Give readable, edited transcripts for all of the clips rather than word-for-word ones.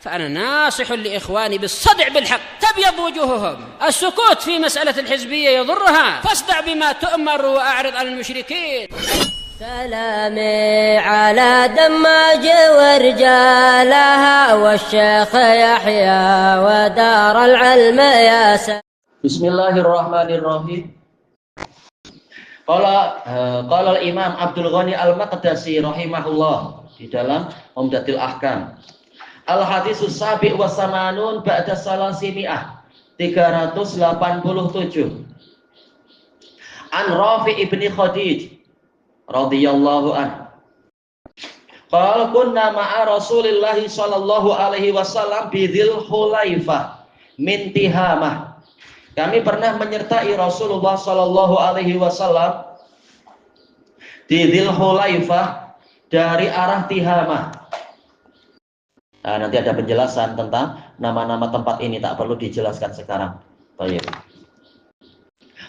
فأنا ناصح لإخواني بالصدع بالحق تبيض وجوههم. السكوت في مسألة الحزبية يضرها، فاصدع بما تؤمر وأعرض عن المشركين. سلامي على دماج ورجالها والشيخ يحيى ودار العلم يا سلام. Bismillahirrahmanirrahim. Qala Imam Abdul Ghani Al-Maqdisi rahimahullah di dalam Umdatul Ahkam. Al-Hadisus Sabi' wa Samanun ba'da salasimi'ah 387. An Rafi' ibni Khadij radhiyallahu anhu. Qala kunna ma'a Rasulillahi sallallahu alaihi wasallam bi Dzil Hulaifah min Tihamah. Kami pernah menyertai Rasulullah sallallahu alaihi wasallam di Dzil Hulaifah dari arah Tihamah. Nah, nanti ada penjelasan tentang nama-nama tempat ini, tak perlu dijelaskan sekarang. Baik.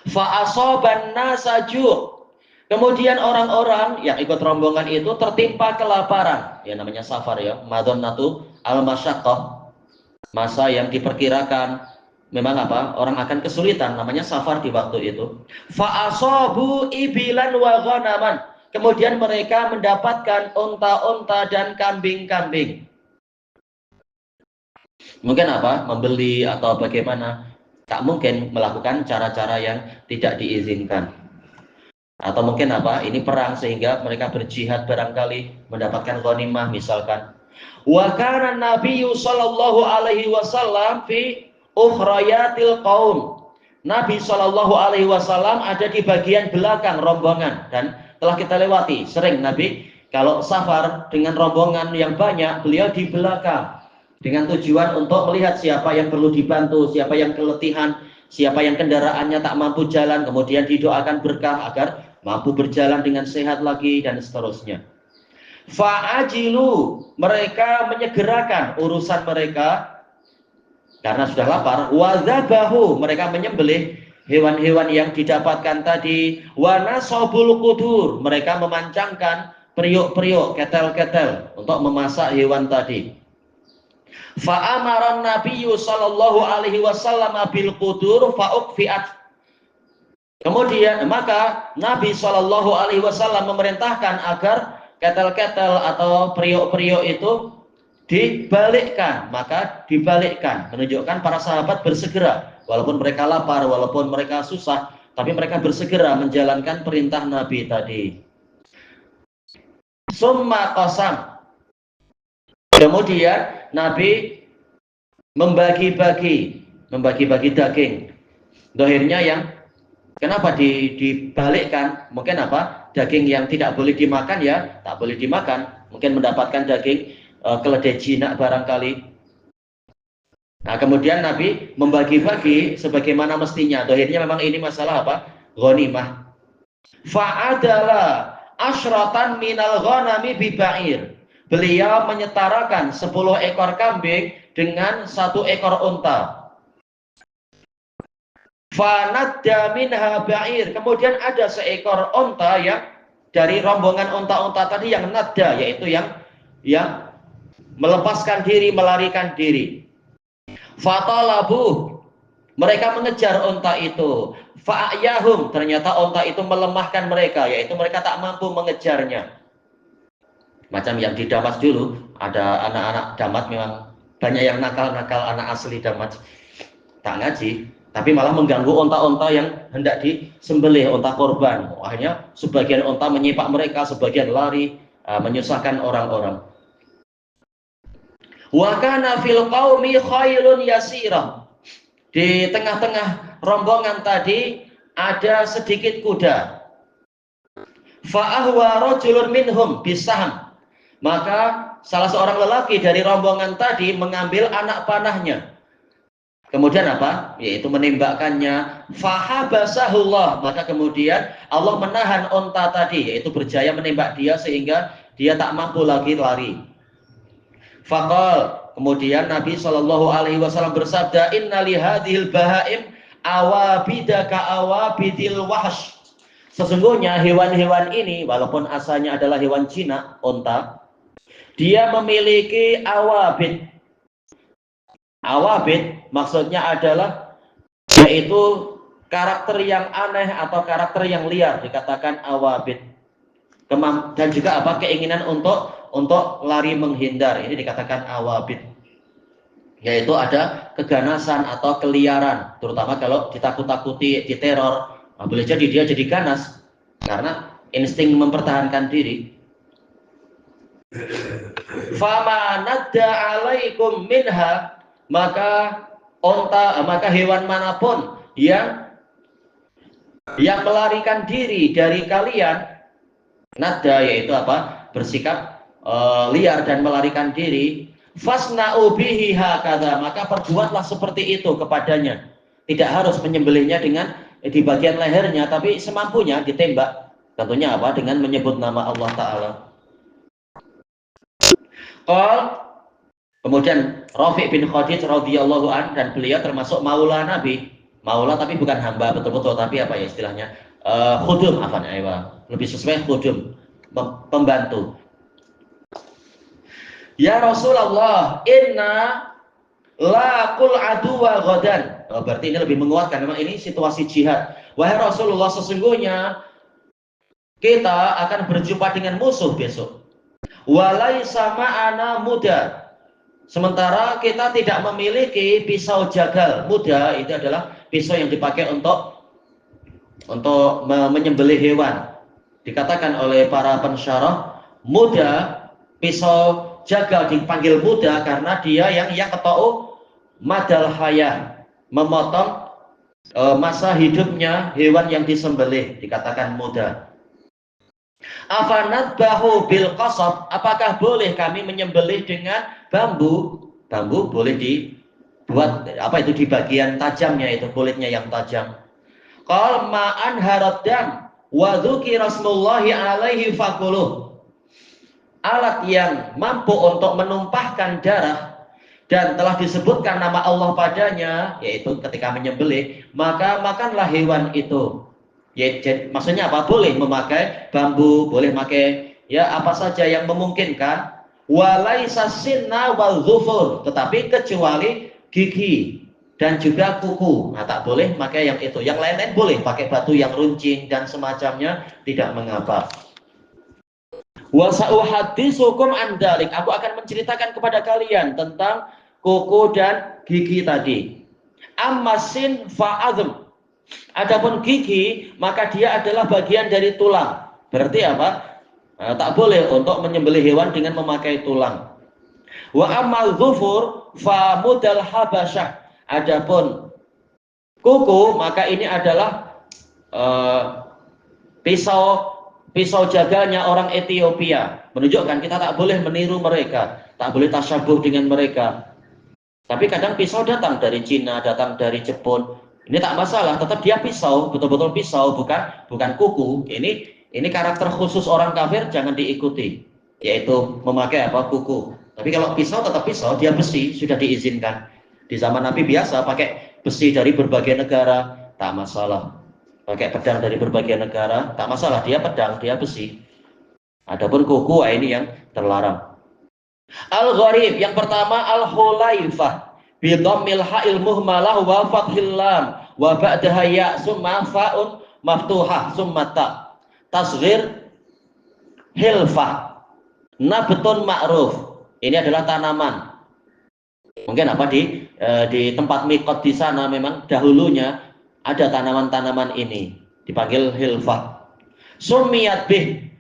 Fa asaban nasaju. Kemudian orang-orang yang ikut rombongan itu tertimpa kelaparan. Ya namanya safar ya, madonnatu al-masyaqqah. Masa yang diperkirakan memang orang akan kesulitan, namanya safar di waktu itu. Fa asabu ibilan wa ghanaman. Kemudian mereka mendapatkan unta-unta dan kambing-kambing. Mungkin membeli atau bagaimana? Tak mungkin melakukan cara-cara yang tidak diizinkan. Atau mungkin ini perang sehingga mereka berjihad barangkali mendapatkan ghanimah misalkan. Wa kana Nabiyyu sallallahu alaihi wasallam fi ukhrayatil qaum. Nabi sallallahu alaihi wasallam ada di bagian belakang rombongan, dan telah kita lewati sering Nabi kalau safar dengan rombongan yang banyak, beliau di belakang dengan tujuan untuk melihat siapa yang perlu dibantu, siapa yang keletihan, siapa yang kendaraannya tak mampu jalan, kemudian didoakan berkah agar mampu berjalan dengan sehat lagi dan seterusnya. Fa'ajilu, mereka menyegerakan urusan mereka karena sudah lapar. Wadzabahu, mereka menyembelih hewan-hewan yang didapatkan tadi. Wa nasobul qudur, mereka memancangkan periuk-periuk, ketel-ketel untuk memasak hewan tadi. Fa'amaran Nabiyyu sallallahu alaihi wasallam bil qudur fa'uqfi'at. Kemudian maka Nabi sallallahu alaihi wasallam memerintahkan agar ketel-ketel atau periuk-periuk itu dibalikkan, maka dibalikkan, menunjukkan para sahabat bersegera, walaupun mereka lapar, walaupun mereka susah, tapi mereka bersegera menjalankan perintah Nabi tadi. Summa qasam. Kemudian Nabi membagi-bagi daging. Dohirnya yang kenapa dibalikkan? Mungkin daging yang tidak boleh dimakan ya tak boleh dimakan. Mungkin mendapatkan daging keledai jinak barangkali. Nah kemudian Nabi membagi-bagi sebagaimana mestinya. Dohirnya memang ini masalah ghanimah. Fa'adala asyratan minal ghanami biba'ir. Beliau menyetarakan 10 ekor kambing dengan 1 ekor unta. Fanadda minha ba'ir. Kemudian ada seekor unta yang dari rombongan unta-unta tadi yang nadda, yaitu yang melepaskan diri, melarikan diri. Fatalabu, mereka mengejar unta itu. Fa'ayahum, ternyata unta itu melemahkan mereka, yaitu mereka tak mampu mengejarnya. Macam yang di Damas dulu, ada anak-anak Damat, memang banyak yang nakal-nakal anak asli Damat, tak ngaji, tapi malah mengganggu unta-unta yang hendak disembelih, unta korban. Akhirnya sebagian unta menyipak mereka, sebagian lari, menyusahkan orang-orang. Wa kana fil qaumi khailun yasirah. Di tengah-tengah rombongan tadi ada sedikit kuda. Fa ahwa rajulun minhum bisaham. Maka salah seorang lelaki dari rombongan tadi mengambil anak panahnya. Kemudian yaitu menembakkannya. Fahabasahullah, maka kemudian Allah menahan unta tadi, yaitu berjaya menembak dia sehingga dia tak mampu lagi lari. Faqal, kemudian Nabi sallallahu alaihi wasallam bersabda, inna li hadhil bahaim awabida ka awabidil wahsh. Sesungguhnya hewan-hewan ini walaupun asalnya adalah hewan jinak, unta, dia memiliki awabid. Awabid maksudnya adalah yaitu karakter yang aneh atau karakter yang liar, dikatakan awabid. Dan juga apa, keinginan untuk lari menghindar, ini dikatakan awabid. Yaitu ada keganasan atau keliaran, terutama kalau ditakut-takuti, diteror, boleh jadi dia jadi ganas karena insting mempertahankan diri. Fama nadda alaikum minha, maka hewan manapun yang melarikan diri dari kalian, nadda yaitu apa, bersikap liar dan melarikan diri, fasna'u bihi hakadha, maka perbuatlah seperti itu kepadanya. Tidak harus menyembelihnya dengan di bagian lehernya, tapi semampunya ditembak. Tentunya apa, dengan menyebut nama Allah Ta'ala. Kemudian Rafi' bin Khadij radhiyallahu an, dan beliau termasuk maula Nabi. Maula tapi bukan hamba betul-betul, tapi apa ya istilahnya, khudum, lebih sesuai khudum, pembantu. Ya Rasulullah, inna laqul aduwa ghadan. Berarti ini lebih menguatkan, memang ini situasi jihad. Wahai Rasulullah, sesungguhnya kita akan berjumpa dengan musuh besok. Walaisa ma'ana muda, sementara kita tidak memiliki pisau jagal. Muda itu adalah pisau yang dipakai untuk menyembelih hewan. Dikatakan oleh para pensyarah, muda, pisau jagal dipanggil muda karena dia yang ketau madal hayah, memotong masa hidupnya hewan yang disembelih, dikatakan muda. Afanat bahu bil qasab, apakah boleh kami menyembelih dengan bambu? Bambu boleh dibuat apa itu, di bagian tajamnya itu, kulitnya yang tajam. Qal ma'an haradam wa dzukira rasulullahi alaihi faquluh, alat yang mampu untuk menumpahkan darah dan telah disebutkan nama Allah padanya, yaitu ketika menyembelih, maka makanlah hewan itu. Ya, maksudnya apa? Boleh memakai bambu, boleh memakai ya apa saja yang memungkinkan. Walaisa sinna wal dhufur, tetapi kecuali gigi dan juga kuku. Nah, tak boleh pakai yang itu. Yang lain-lain boleh, pakai batu yang runcing dan semacamnya, tidak mengapa. Wa sa'uhadditsukum an dzalik, aku akan menceritakan kepada kalian tentang kuku dan gigi tadi. Ammasin fa'adhm, adapun gigi maka dia adalah bagian dari tulang. Berarti apa? Tak boleh untuk menyembelih hewan dengan memakai tulang. Wa ammal dhufur fa mudal habasyah, adapun kuku maka ini adalah pisau jagalnya orang Ethiopia. Menunjukkan kita tak boleh meniru mereka, tak boleh tasyabuh dengan mereka. Tapi kadang pisau datang dari Cina, datang dari Jepun. Ini tak masalah, tetap dia pisau, betul-betul pisau, bukan kuku. Ini karakter khusus orang kafir, jangan diikuti, yaitu memakai apa, kuku. Tapi kalau pisau tetap pisau, dia besi, sudah diizinkan. Di zaman Nabi biasa pakai besi dari berbagai negara, tak masalah. Pakai pedang dari berbagai negara, tak masalah, dia pedang, dia besi. Adapun kuku, ini yang terlarang. Al-Gharib, yang pertama Al-Hulaifah bi dhammil ha'il muhmalah wa fathil lam wa ba'daha ya summa fa'un maftuhah summa ta, tasghir hilfah, nabtun ma'ruf. Ini adalah tanaman. Mungkin apa di tempat mikot di sana memang dahulunya ada tanaman-tanaman ini, dipanggil hilfah. Sumiyat bih,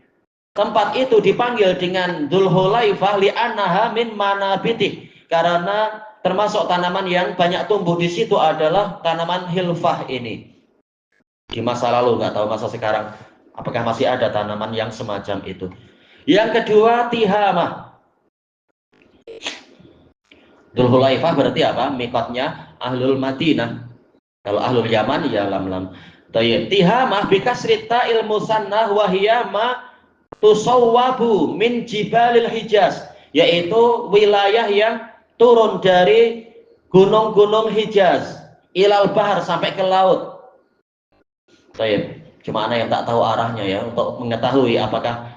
tempat itu dipanggil dengan Dzulhulaifah li'annaha min manabitih, karena termasuk tanaman yang banyak tumbuh di situ adalah tanaman hilfah ini. Di masa lalu, nggak tahu masa sekarang apakah masih ada tanaman yang semacam itu. Yang kedua tihamah. Dzulhulaifah berarti apa? Mikotnya ahlul Madinah. Kalau ahlul Yaman ya lam. Tihamah bikasrita ilmu sannah wahiyama tusawwabu min jibalil Hijaz, yaitu wilayah yang turun dari gunung-gunung Hijaz ilal bahar, sampai ke laut. Cuma ana yang tak tahu arahnya ya, untuk mengetahui apakah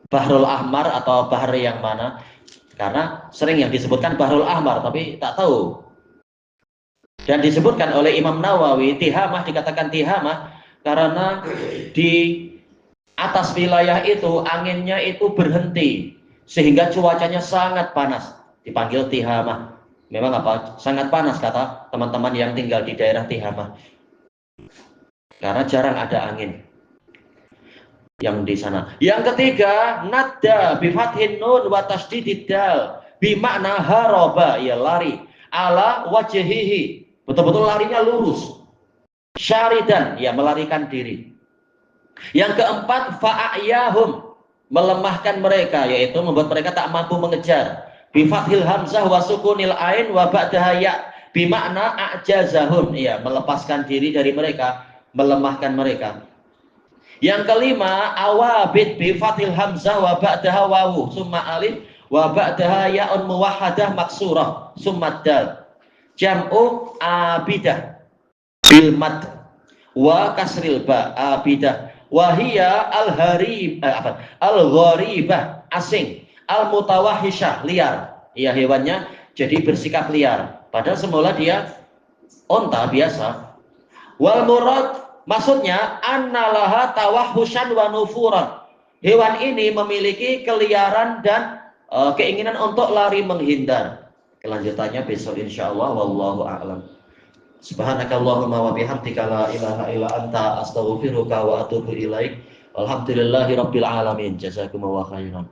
Bahrul Ahmar atau bahar yang mana, karena sering yang disebutkan Bahrul Ahmar tapi tak tahu Dan disebutkan oleh Imam Nawawi, tihamah dikatakan tihamah karena di atas wilayah itu anginnya itu berhenti sehingga cuacanya sangat panas, dipanggil tihamah. Memang apa? Sangat panas kata teman-teman yang tinggal di daerah tihamah. Karena jarang ada angin yang di sana. Yang ketiga, nadda bi fathin nun wa tasydidid dal bi makna haraba, ya lari, ala wajhihi, betul-betul larinya lurus. Syaridan, ya melarikan diri. Yang keempat, fa'ayahum, melemahkan mereka, yaitu membuat mereka tak mampu mengejar. Bi fathil hamzah wa sukunil ain wa ba'daha ya, bi makna a'jazahum, ya melepaskan diri dari mereka, melemahkan mereka. Yang kelima, awabid bi fathil hamzah wa ba'daha wawu summa alif wa ba'daha ya'un muwahhadah maksurah summa dal. Jam'u abidah bil mad wa kasril ba, abidah wahia al-gharibah, asing, al-mutawahisyah, liar, ya hewannya jadi bersikap liar, padahal semula dia onta biasa. Wal murad, maksudnya annalaha tawahhusyan wa nufuran, hewan ini memiliki keliaran dan keinginan untuk lari menghindar. Kelanjutannya besok insyaallah, wallahu a'lam. Subhanakallahumma wa bihamdika la ilaha illa anta astaghfiruka wa atubu ilaik. Alhamdulillahirabbil alamin. Jazakumullahu khairan.